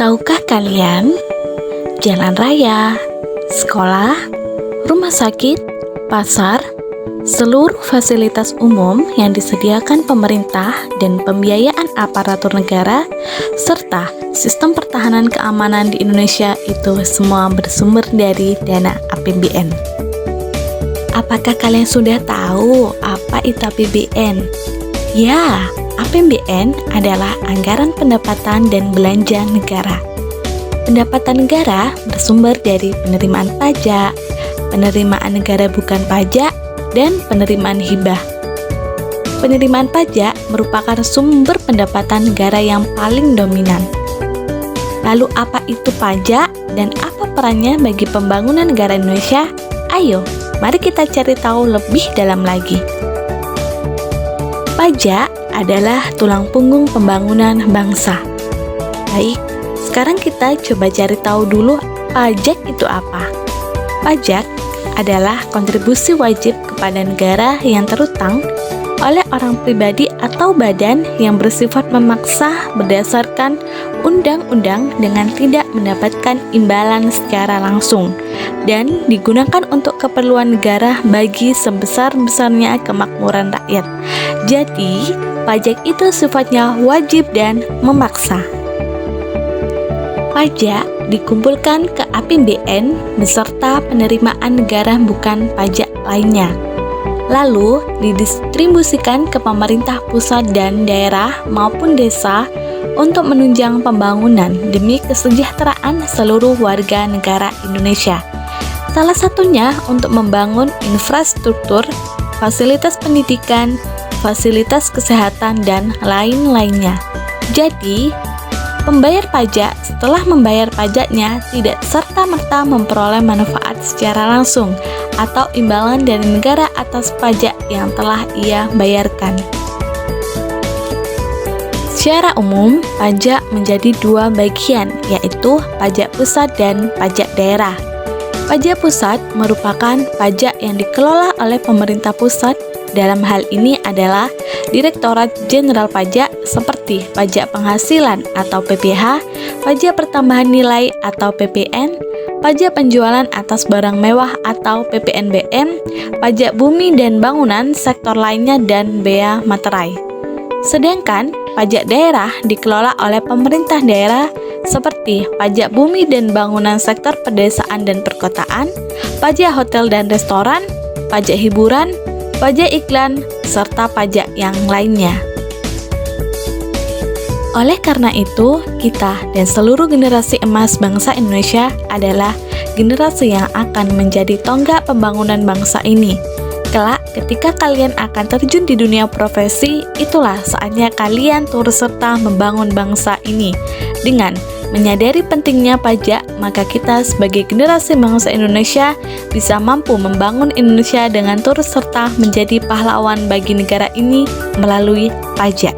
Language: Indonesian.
Tahukah kalian, jalan raya, sekolah, rumah sakit, pasar, seluruh fasilitas umum yang disediakan pemerintah dan pembiayaan aparatur negara, serta sistem pertahanan keamanan di Indonesia itu semua bersumber dari dana APBN. Apakah kalian sudah tahu apa itu APBN? Ya, APBN adalah anggaran pendapatan dan belanja negara. Pendapatan negara bersumber dari penerimaan pajak, penerimaan negara bukan pajak, dan penerimaan hibah. Penerimaan pajak merupakan sumber pendapatan negara yang paling dominan. Lalu apa itu pajak dan apa perannya bagi pembangunan negara Indonesia? Ayo, mari kita cari tahu lebih dalam lagi. Pajak adalah tulang punggung pembangunan bangsa. Baik, sekarang kita coba cari tahu dulu pajak itu apa. Pajak adalah kontribusi wajib kepada negara yang terutang oleh orang pribadi atau badan yang bersifat memaksa berdasarkan undang-undang dengan tidak mendapatkan imbalan secara langsung dan digunakan untuk keperluan negara bagi sebesar-besarnya kemakmuran rakyat. Jadi, pajak itu sifatnya wajib dan memaksa. Pajak dikumpulkan ke APBN beserta penerimaan negara bukan pajak lainnya. Lalu didistribusikan ke pemerintah pusat dan daerah maupun desa untuk menunjang pembangunan demi kesejahteraan seluruh warga negara Indonesia. Salah satunya untuk membangun infrastruktur, fasilitas pendidikan, fasilitas kesehatan, dan lain-lainnya. Jadi, pembayar pajak setelah membayar pajaknya tidak serta-merta memperoleh manfaat secara langsung atau imbalan dari negara atas pajak yang telah ia bayarkan. Secara umum, pajak menjadi dua bagian, yaitu pajak pusat dan pajak daerah. Pajak pusat merupakan pajak yang dikelola oleh pemerintah pusat. Dalam hal ini adalah Direktorat Jenderal Pajak seperti pajak penghasilan atau PPh, pajak pertambahan nilai atau PPN, pajak penjualan atas barang mewah atau PPNBM, pajak bumi dan bangunan sektor lainnya, dan bea materai. Sedangkan pajak daerah dikelola oleh pemerintah daerah seperti pajak bumi dan bangunan sektor pedesaan dan perkotaan, pajak hotel dan restoran, pajak hiburan, pajak iklan, serta pajak yang lainnya. Oleh karena itu, kita dan seluruh generasi emas bangsa Indonesia adalah generasi yang akan menjadi tonggak pembangunan bangsa ini. Kelak, ketika kalian akan terjun di dunia profesi, itulah saatnya kalian turut serta membangun bangsa ini. Dengan menyadari pentingnya pajak, maka kita sebagai generasi bangsa Indonesia bisa mampu membangun Indonesia dengan turut serta menjadi pahlawan bagi negara ini melalui pajak.